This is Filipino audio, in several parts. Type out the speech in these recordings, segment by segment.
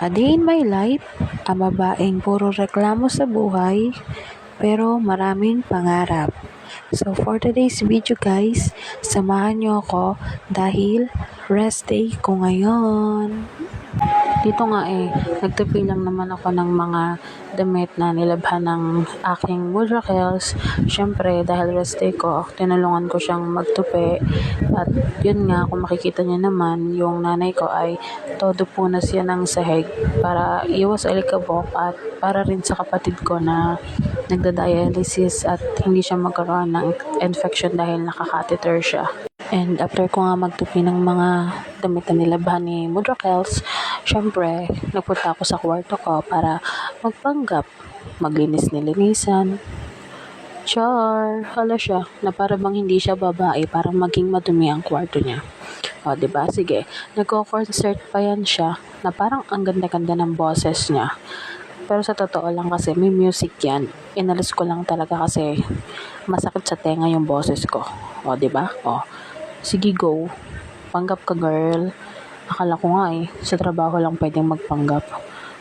A day in my life, ang babaeng puro reklamo sa buhay, pero maraming pangarap. So for today's video guys, samahan niyo ako dahil rest day ko ngayon. Dito nga nagtupi lang naman ako ng mga damit na nilabhan ng aking Mudrakels. Syempre, dahil rest day ko, tinulungan ko siyang magtupi. At yun nga, kung makikita niyo naman, yung nanay ko ay todo punas yan ng sahig para iwas alikabok at para rin sa kapatid ko na nagda-dialysis at hindi siya magkaroon ng infection dahil nakakatheter siya. And after ko nga magtupi ng mga damit na nilabhan ni Mudrakels, syempre, nagpunta ako sa kwarto ko para magpanggap, maglinis-nilinisan. Char! Hala siya, na para bang hindi siya babae, para maging madumi ang kwarto niya. O, diba? Sige, nagko-concert pa yan siya, na parang ang ganda-ganda ng boses niya. Pero sa totoo lang kasi, may music yan. Inalis ko lang talaga kasi masakit sa tenga yung boses ko. O, diba? O, sige go. Panggap ka girl. Akala ko nga sa trabaho lang pwedeng magpanggap.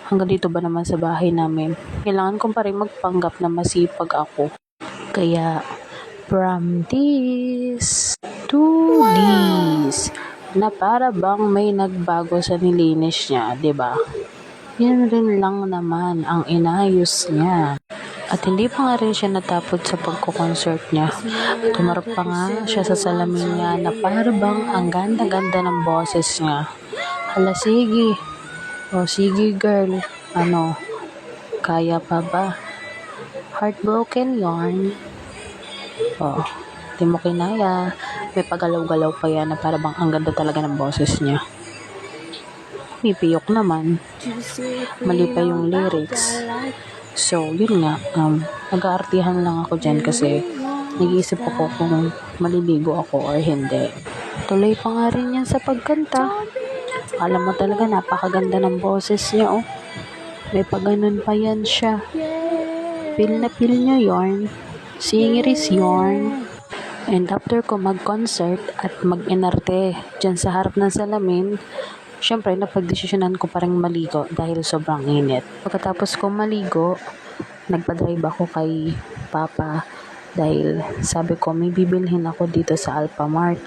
Hanggang dito ba naman sa bahay namin, kailangan ko pa rin magpanggap na masipag ako. Kaya, from this to this, na para bang may nagbago sa nilinis niya, ba? Diba? Yan rin lang naman ang inayos niya. At hindi pa nga rin siya natapos sa pagko-concert niya. Tumarap pa nga siya sa salamin niya na para bang ang ganda-ganda ng boses niya. Hala, sige. O, sige girl. Ano, kaya pa ba? Heartbroken yarn. O, di mo kinaya. May pagalaw-galaw pa yan na para bang ang ganda talaga ng boses niya. Pipiyok naman. Mali pa yung lyrics. So, yun nga, nag-aartihan lang ako dyan kasi nag-iisip ako kung maliligo ako or hindi. Tuloy pa nga rin yan sa pagkanta. Alam mo talaga, napakaganda ng boses niya, oh. May paganon pa yan siya. Feel na feel niya yarn. Singiris yarn. And after ko mag-concert at mag-inarte dyan sa harap ng salamin, syempre, napagdesisyonan ko parang maligo dahil sobrang init. Pagkatapos ko maligo, nagpa-drive ako kay Papa dahil sabi ko may bibilhin ako dito sa Alphamart.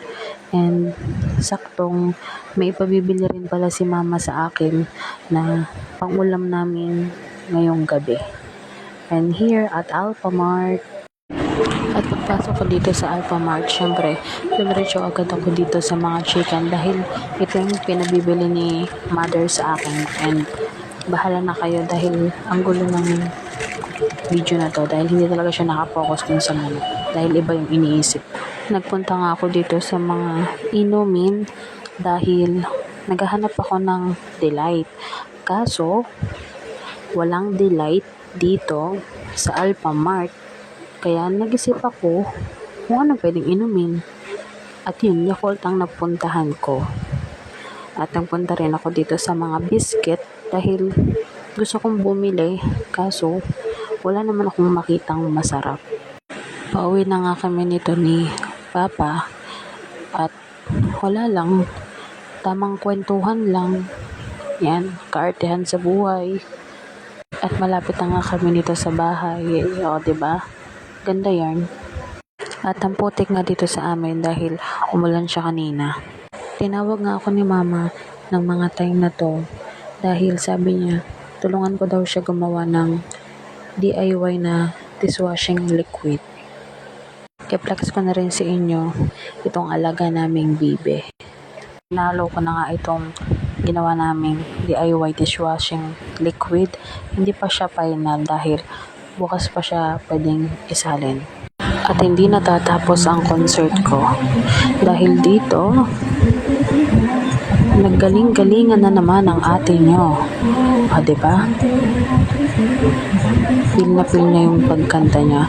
And saktong may ipabibili rin pala si Mama sa akin na pang-ulam namin ngayong gabi. And here at Alphamart, at pagpasok ko dito sa Alphamart, syempre, dumiretso agad ako dito sa mga chicken dahil ito yung pinabibili ni mother sa akin. And bahala na kayo dahil ang gulo ng video na to dahil hindi talaga siya nakapokus dun sa menu dahil iba yung iniisip. Nagpunta nga ako dito sa mga inumin dahil naghahanap ako ng delight. Kaso, walang delight dito sa Alphamart. Kaya nag-isip ako kung ano pwedeng inumin. At yun, Yakult ang napuntahan ko. At nagpunta rin ako dito sa mga biscuit dahil gusto kong bumili. Kaso, wala naman akong makitang masarap. Pauwi na nga kami nito ni Papa. At wala lang. Tamang kwentuhan lang. Yan, kaartehan sa buhay. At malapit na nga kami nito sa bahay. O, diba? Ganda yarn. At ang putik nga dito sa amin dahil umulan siya kanina. Tinawag nga ako ni Mama ng mga time na to dahil sabi niya, tulungan ko daw siya gumawa ng DIY na dishwashing liquid. I-flex ko na rin sa inyo itong alaga naming bibe. Nalo ko na nga itong ginawa naming DIY dishwashing liquid. Hindi pa siya final dahil bukas pa siya pwedeng isalin. At hindi natatapos ang concert ko dahil dito naggaling-galingan na naman ang ate nyo. O, diba? Feel na feel niya yung pagkanta niya.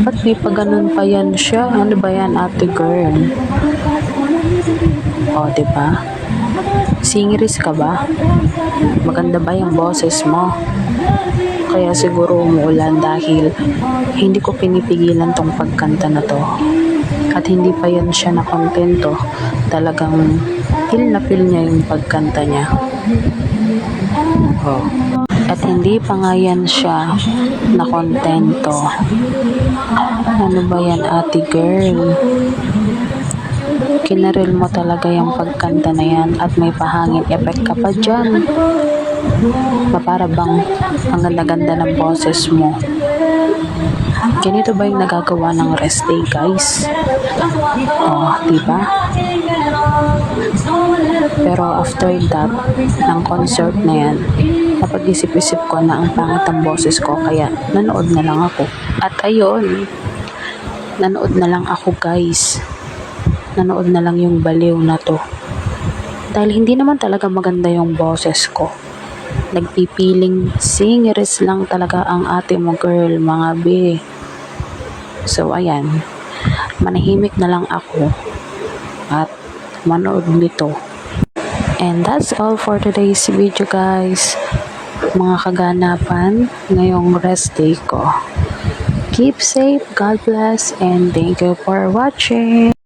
Ba't may paganon pa yan siya? Ano ba yan, ate girl? O, diba? Singiris ka ba? Maganda ba yung boses mo? Kaya siguro umuulan dahil hindi ko pinipigilan tong pagkanta na to. At hindi pa yan siya nakontento. Talagang feel na feel niya yung pagkanta niya. Oh. At hindi pa nga yan siya nakontento. Ano ba yan, ate girl? Kinaril mo talaga yung pagkanta na yan at may pahangin effect ka pa dyan. Para bang ang ganda-ganda ng boses mo. Ganito ba yung nagagawa ng rest day, guys? Oh, diba? Pero after that, ng concert na yan, napag-isip-isip ko na ang pangit ang boses ko, kaya nanood na lang ako. At ayun, nanood na lang ako, guys. Nanood na lang yung baliw na to. Dahil hindi naman talaga maganda yung boses ko. Nagpipiling singeres lang talaga ang ate mo, girl, mga be. So, ayan. Manahimik na lang ako at manood nito. And that's all for today's video, guys. Mga kaganapan ngayong rest day ko. Keep safe, God bless, and thank you for watching.